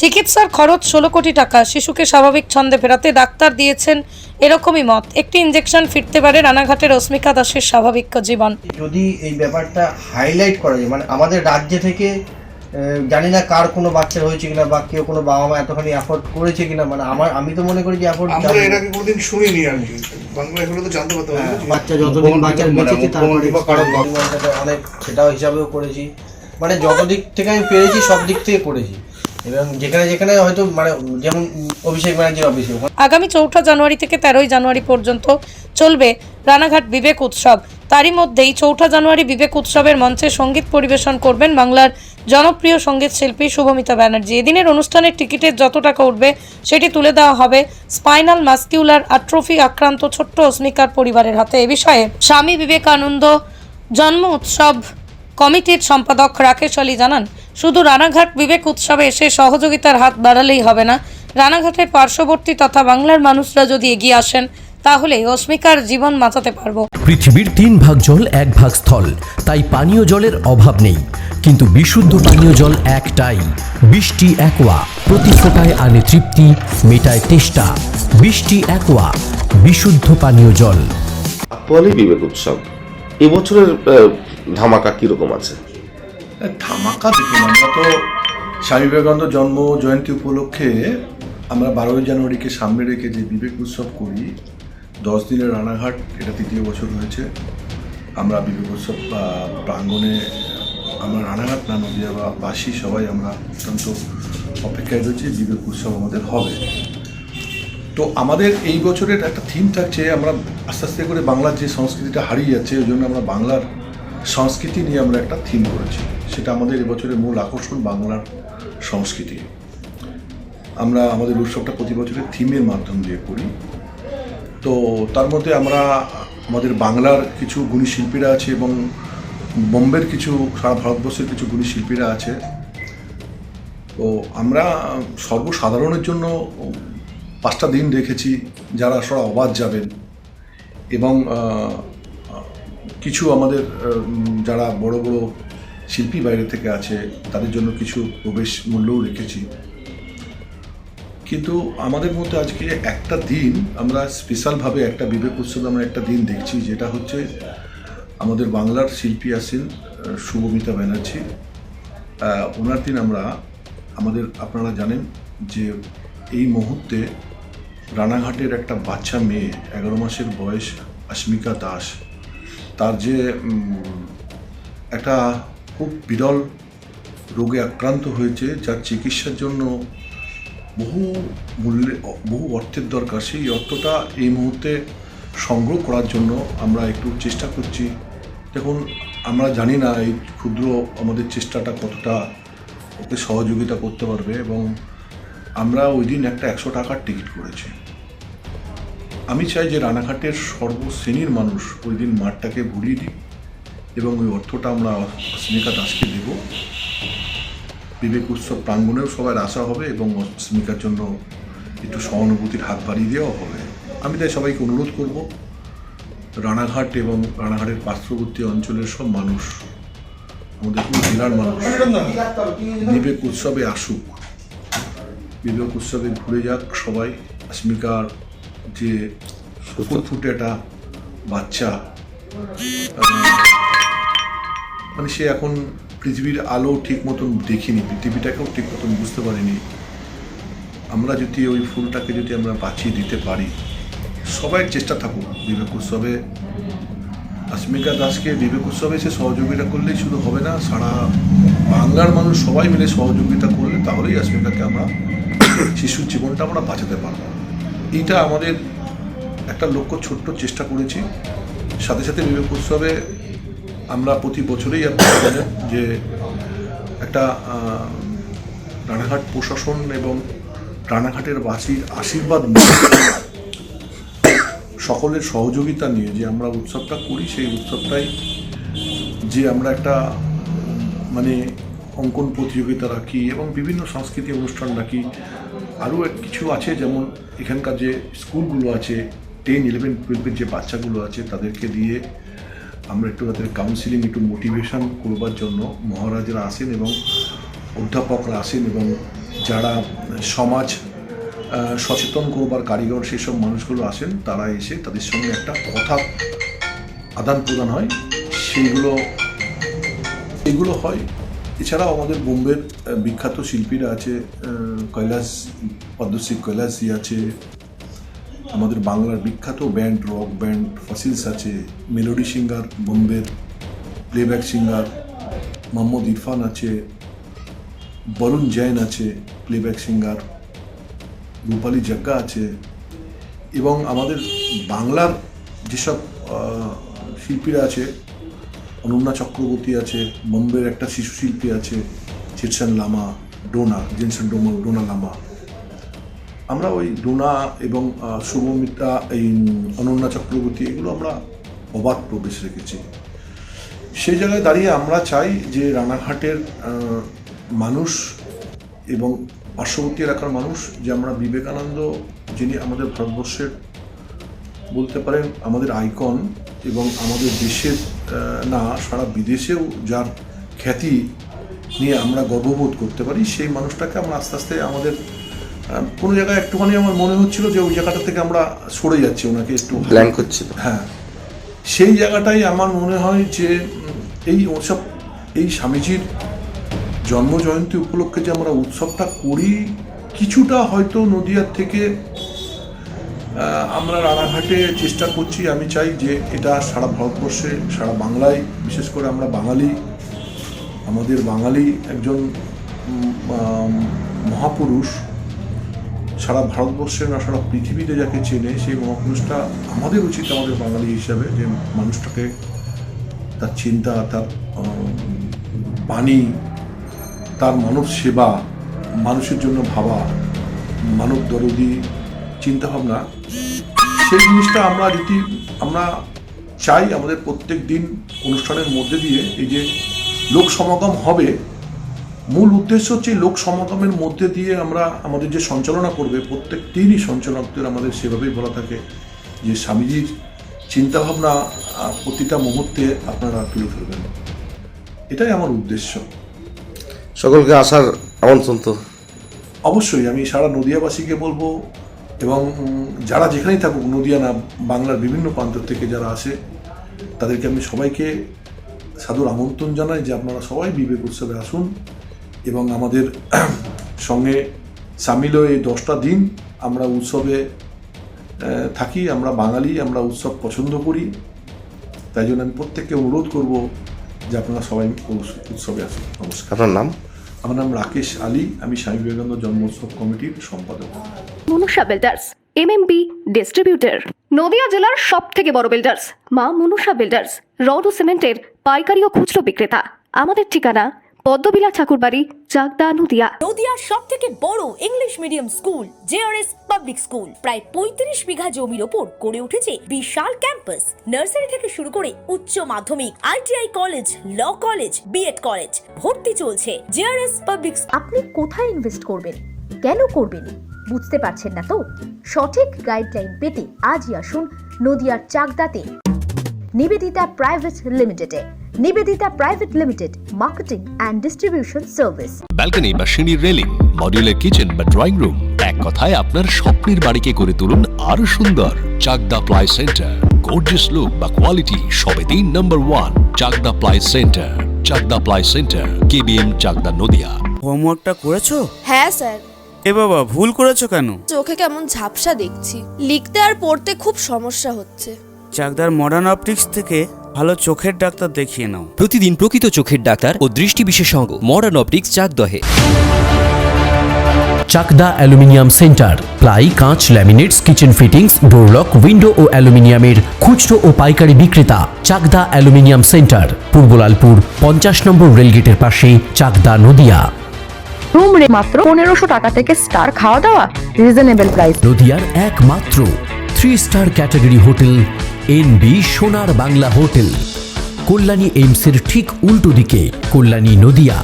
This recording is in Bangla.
চিকিৎসার খরচ 16 কোটি টাকা। শিশুকে স্বাভাবিক ছন্দে ফেরাতে ডাক্তার দিয়েছেন এরকমই মত। একটি ইনজেকশন ফিরতে পারে রানাঘাটের অস্মিকা দাসের স্বাভাবিক জীবন। যদি এই ব্যাপারটা হাইলাইট করা যায়, মানে আমাদের রাজ্য থেকে জানি না কার কোনো বাচ্চার হয়েছে কিনা বা কেউ কোনো বাবা মা এতখানি অ্যাফোর্ড করেছে কিনা, মানে আমি তো মনে করি যে অ্যাফোর্ড আমরা এর আগে কোনোদিন শুনিনি আর কি। বাংলা এগুলো তো জানতে পারতে হবে। বাচ্চা যতদিন বাচ্চা বেঁচেছে তারপরে অনেক সেটাও হিসাবেও করেছি, মানে যত দিক থেকে আমি পেরেছি সব দিক থেকে করেছি। এবং যেখানে যেখানে হয়তো মানে যেমন অভিষেক ব্যানার্জির অফিসে আগামী 4 জানুয়ারি থেকে 13 জানুয়ারি পর্যন্ত চলবে রানাঘাট বিবেক উৎসব। তারই মধ্যেই 4 জানুয়ারি বিবেক উৎসবের মঞ্চে সঙ্গীত পরিবেশন করবেন বাংলার জনপ্রিয় সঙ্গীত শিল্পী শুভমিতা ব্যানার্জি। এদিনের অনুষ্ঠানের টিকিটের যত টাকা উঠবে সেটি তুলে দেওয়া হবে স্পাইনাল মাস্কিউলার অ্যাট্রফি আক্রান্ত ছোট্ট অস্মিকার পরিবারের হাতে। এ বিষয়ে স্বামী বিবেকানন্দ জন্ম উৎসব কমিটির সম্পাদক রাকেশ আলী জানান, শুধু রানাঘাট বিবেক উৎসবে এসে সহযোগিতার হাত বাড়ালেই হবে না, রানাঘাটের পার্শ্ববর্তী তথা বাংলার মানুষরা যদি এগিয়ে আসেন তাহলে অস্মিকার জীবন বাঁচাতে পারবো। পৃথিবীর 3 ভাগ জল 1 ভাগ স্থল, তাই পানীয় জলের অভাব নেই। কিন্তু বিশুদ্ধ পানীয় জল একটাই, বৃষ্টি অ্যাকোয়া। প্রতি ফোঁটায় আনে তৃপ্তি, মেটায় তেষ্টা। বৃষ্টি অ্যাকোয়া, বিশুদ্ধ পানীয় জল। আকোয়ালি বিবেক উৎসব এবছরের ধামাকা কিরকম আছে? ধামাকা দেখুন, আমরা তো স্বামী বিবেকানন্দ জন্ম জয়ন্তী উপলক্ষে আমরা 12 জানুয়ারিকে সামনে রেখে যে বিবেক উৎসব করি, 10 দিনের রানাঘাট, এটা 3য় বছর হয়েছে। আমরা বিবেক উৎসব প্রাঙ্গণে আমরা রানাঘাট না নদীয়া বা বাসী সবাই আমরা অত্যন্ত অপেক্ষায় রয়েছি বিবেক উৎসব আমাদের হবে। তো আমাদের এই বছরের একটা থিম থাকছে, আমরা আস্তে আস্তে করে বাংলার যে সংস্কৃতিটা হারিয়ে যাচ্ছে, ওই জন্য আমরা বাংলার সংস্কৃতি নিয়ে আমরা একটা থিম করেছি। সেটা আমাদের এবছরের মূল আকর্ষণ বাংলার সংস্কৃতি। আমরা আমাদের উৎসবটা প্রতি বছরের থিমের মাধ্যম দিয়ে করি। তো তার মধ্যে আমরা আমাদের বাংলার কিছু গুণী শিল্পীরা আছে এবং বোম্বের কিছু, সারা ভারতবর্ষের কিছু গুণী শিল্পীরা আছে। তো আমরা সর্বসাধারণের জন্য 5টা দিন রেখেছি, যারা আসলে অবাধ যাবেন। এবং কিছু আমাদের যারা বড় বড় শিল্পী বাইরে থেকে আছে তাদের জন্য কিছু প্রবেশ মূল্যও রেখেছি। কিন্তু আমাদের মধ্যে আজকে একটা দিন আমরা স্পেশালভাবে একটা বিবেক উৎসবে আমরা একটা দিন দেখছি, যেটা হচ্ছে আমাদের বাংলার শিল্পী আছেন শুভমিতা ব্যানার্জি, ওনার দিন আমরা আপনারা জানেন যে এই মুহূর্তে রানাঘাটের একটা বাচ্চা মেয়ে 11 মাসের বয়স অস্মিকা দাস, তার যে একটা খুব বিরল রোগে আক্রান্ত হয়েছে, যার চিকিৎসার জন্য বহু অর্থের দরকার। সেই অর্থটা এই মুহূর্তে সংগ্রহ করার জন্য আমরা একটু চেষ্টা করছি। দেখুন, আমরা জানি না এই ক্ষুদ্র আমাদের চেষ্টাটা কতটা ওকে সহযোগিতা করতে পারবে, এবং আমরা ওই দিন একটা 100 টাকার টিকিট করেছি। আমি চাই যে রানাঘাটের সর্বশ্রেণীর মানুষ ওই দিন মাঠটাকে ভরিয়ে দিই এবং ওই অর্থটা আমরা অস্মিকা দাসকে দেব। বিবেক উৎসব প্রাঙ্গণেও সবার আশা হবে এবং অস্মিকার জন্য একটু সহানুভূতির হাত বাড়িয়ে দেওয়া হবে। আমি তাই সবাইকে অনুরোধ করব, রানাঘাট এবং রানাঘাটের পার্শ্ববর্তী অঞ্চলের সব মানুষ, আমাদের পুরো জেলার মানুষ বিবেক উৎসবে আসুক, বিবেক উৎসবে ঘুরে যাক সবাই। অস্মিকার যে ফুটফুটে একটা বাচ্চা, মানে সে এখন পৃথিবীর আলো ঠিক মতন দেখিনি, পৃথিবীটাকেও ঠিক মতন বুঝতে পারিনি। আমরা যদি ওই ফুলটাকে যদি আমরা বাঁচিয়ে দিতে পারি, সবাই চেষ্টা থাকুক বিবেক উৎসবে অস্মিকা দাসকে বিবেক উৎসবে এসে সহযোগিতা করলেই শুধু হবে না, সারা বাংলার মানুষ সবাই মিলে সহযোগিতা করলে তাহলেই অস্মিকাকে আমরা শিশুর জীবনটা আমরা বাঁচাতে পারবো। এইটা আমাদের একটা লক্ষ্য, ছোট্ট চেষ্টা করেছি। সাথে সাথে বিবেক উৎসবে আমরা প্রতি বছরেই আপনারা জানেন যে একটা রানাঘাট প্রশাসন এবং রানাঘাটের বাসীর আশীর্বাদ নিয়ে, সকলের সহযোগিতা নিয়ে যে আমরা উৎসবটা করি, সেই উৎসবটাই যে আমরা একটা মানে অঙ্কন প্রতিযোগিতা রাখি এবং বিভিন্ন সাংস্কৃতিক অনুষ্ঠান রাখি। আরও কিছু আছে, যেমন এখানকার যে স্কুলগুলো আছে, 10, 11, 12 যে বাচ্চাগুলো আছে তাদেরকে দিয়ে আমরা একটু তাদের কাউন্সিলিং, একটু মোটিভেশন করবার জন্য মহারাজরা আসেন এবং অধ্যাপকরা আসেন এবং যারা সমাজ সচেতন করবার কারিগর সেসব মানুষগুলো আসেন, তারা এসে তাদের সঙ্গে একটা কথা আদান প্রদান হয়, এগুলো হয়। এছাড়াও আমাদের বোম্বের বিখ্যাত শিল্পীরা আছে, পদ্মশ্রী কৈলাসজি আছে, আমাদের বাংলার বিখ্যাত ব্যান্ড রক ব্যান্ড ফসিলস আছে, মেলোডি সিঙ্গার বোম্বের, প্লেব্যাক সিঙ্গার মোহাম্মদ ইরফান আছে, বরুণ জৈন আছে প্লেব্যাক সিঙ্গার, রূপালী জাগ্গা আছে, এবং আমাদের বাংলার যেসব শিল্পীরা আছে, অনন্যা চক্রবর্তী আছে, বোম্বের একটা শিশু শিল্পী আছে জেনসন লামা, ডোনা লামা। আমরা ওই ডোনা এবং শুভমিতা, এই অনন্যা চক্রবর্তী, এগুলো আমরা অবাধ প্রবেশ রেখেছি। সেই জায়গায় দাঁড়িয়ে আমরা চাই যে রানাঘাটের মানুষ এবং পার্শ্ববর্তী এলাকার মানুষ, যে আমরা বিবেকানন্দ, যিনি আমাদের ভারতবর্ষের বলতে পারেন আমাদের আইকন, এবং আমাদের দেশের না সারা বিদেশেও যার খ্যাতি নিয়ে আমরা গর্ববোধ করতে পারি, সেই মানুষটাকে আমরা আস্তে আস্তে আমাদের কোনো জায়গায় একটুখানি আমার মনে হচ্ছিল যে ওই জায়গাটা থেকে আমরা সরে যাচ্ছি, ওনাকে একটু ব্ল্যাঙ্ক হচ্ছিল। হ্যাঁ, সেই জায়গাটাই আমার মনে হয় যে এই স্বামীজির জন্মজয়ন্তী উপলক্ষে যে আমরা উৎসবটা করি, কিছুটা হয়তো নদিয়ার থেকে আমরা রানাঘাটে চেষ্টা করছি। আমি চাই যে এটা সারা ভারতবর্ষে, সারা বাংলায়, বিশেষ করে আমরা বাঙালি, আমাদের বাঙালি একজন মহাপুরুষ সারা ভারতবর্ষে না সারা পৃথিবীতে যাকে চেনে, সেই মহাপুরুষটা আমাদের উচিত, আমাদের বাঙালি হিসাবে, যে মানুষটাকে তার চিন্তা, তার বাণী, তার মানব সেবা, মানুষের জন্য ভাবা, মানব দরদি চিন্তাভাবনা, সেই জিনিসটা আমরা চাই আমাদের প্রত্যেক দিন অনুষ্ঠানের মধ্যে দিয়ে, এই যে লোক সমাগম হবে, মূল উদ্দেশ্য হচ্ছে লোক সমাগমের মধ্যে দিয়ে আমরা আমাদের যে সঞ্চালনা করবে, প্রত্যেক দিনই সঞ্চালকদের আমাদের সেভাবেই বলা থাকে যে স্বামীজির চিন্তাভাবনা প্রতিটা মুহূর্তে আপনারা তুলে ধরবেন। এটাই আমার উদ্দেশ্য। সকলকে আসার আমন্ত্রণ তো অবশ্যই আমি সারা নদিয়াবাসীকে বলবো, এবং যারা যেখানেই থাকুক, নদিয়া না বাংলার বিভিন্ন প্রান্ত থেকে যারা আসে, তাদেরকে আমি সবাইকে সাদর আমন্ত্রণ জানাই যে আপনারা সবাই বিবেক উৎসবে আসুন এবং আমাদের সঙ্গে সামিল হয়ে 10টা দিন আমরা উৎসবে থাকি। আমরা বাঙালি, আমরা উৎসব পছন্দ করি, তাই জন্য আমি প্রত্যেককে অনুরোধ করব যে আপনারা সবাই উৎসবে আসুন। নমস্কার। আপনার নাম? আমার নাম রাকেশ আলী, আমি স্বামী বিবেকানন্দ জন্মোৎসব কমিটির সম্পাদক। Manusha builders, MMB distributor, Nadia জেলার সব থেকে বড় বিল্ডার্স মা মনুষা বিল্ডার্স, রড ও সিমেন্টের পাইকারি ও খুচরো বিক্রেতা। আমাদের ঠিকানা পদ্মবিলা ঠাকুরবাড়ি, চাকদা, নদিয়া। নদিয়ার সব থেকে বড় English medium school JRS public school, প্রায় 35 বিঘা জমির ওপর গড়ে উঠেছে বিশাল ক্যাম্পাস। নার্সারি থেকে শুরু করে উচ্চ মাধ্যমিক, ITI college, law college, BEd college, ভর্তি চলছে। JRS public. আপনি কোথায় ইনভেস্ট করবেন, কেন করবেন, বুঝতে পারছেন না তো? সঠিক গাইডলাইন পেতে আজই আসুন নদিয়ার চাকদাতে নিবেদিতা প্রাইভেট লিমিটেডে। Nivedita private limited, marketing and distribution service. Balcony বা সিঁড়ির রেলিং, মডিউলার কিচেন বা ড্রয়িং রুম, এক কথায় আপনার স্বপ্নের বাড়িকে করে তুলুন আরো সুন্দর। Chakdah ply centre, gorgeous look বা কোয়ালিটি সবে 3 নম্বর 1 Chakdah ply centre. Chakdah ply centre, KBM, Chakdah, Nadia. হোমওয়ার্কটা করেছো? হ্যাঁ স্যার। এ বাবা, ভুল করেছো কেন? চোখে কেমন ঝাপসা দেখছি, লিখতে আর পড়তে খুব সমস্যা হচ্ছে। চাকদার মডার্ন অপটিক্স থেকে ভালো চোখের ডাক্তার দেখিয়ে নাও। প্রতিদিন প্রকৃত চোখের ডাক্তার ও দৃষ্টি বিশেষজ্ঞ মডার্ন অপটিক্স, চাকদহে। চাকদা অ্যালুমিনিয়াম সেন্টার, প্লাই, কাঁচ, laminates, kitchen fittings, door lock, window ও অ্যালুমিনিয়ামের খুচরো ও পাইকারি বিক্রেতা। চাকদা অ্যালুমিনিয়াম সেন্টার, পূর্বলালপুর 50 নম্বর রেলগেটের পাশে, চাকদা, নদিয়া। রুম রে মাত্র 1500 টাকা থেকে স্টার, খাওয়া দাওয়া রিজনেবল প্রাইস। নদিয়ার একমাত্র 3 স্টার ক্যাটাগরি হোটেল এনবি সোনার বাংলা হোটেল, কল্যাণী এইমসের ঠিক উল্টো দিকে, কল্যাণী, নদিয়া।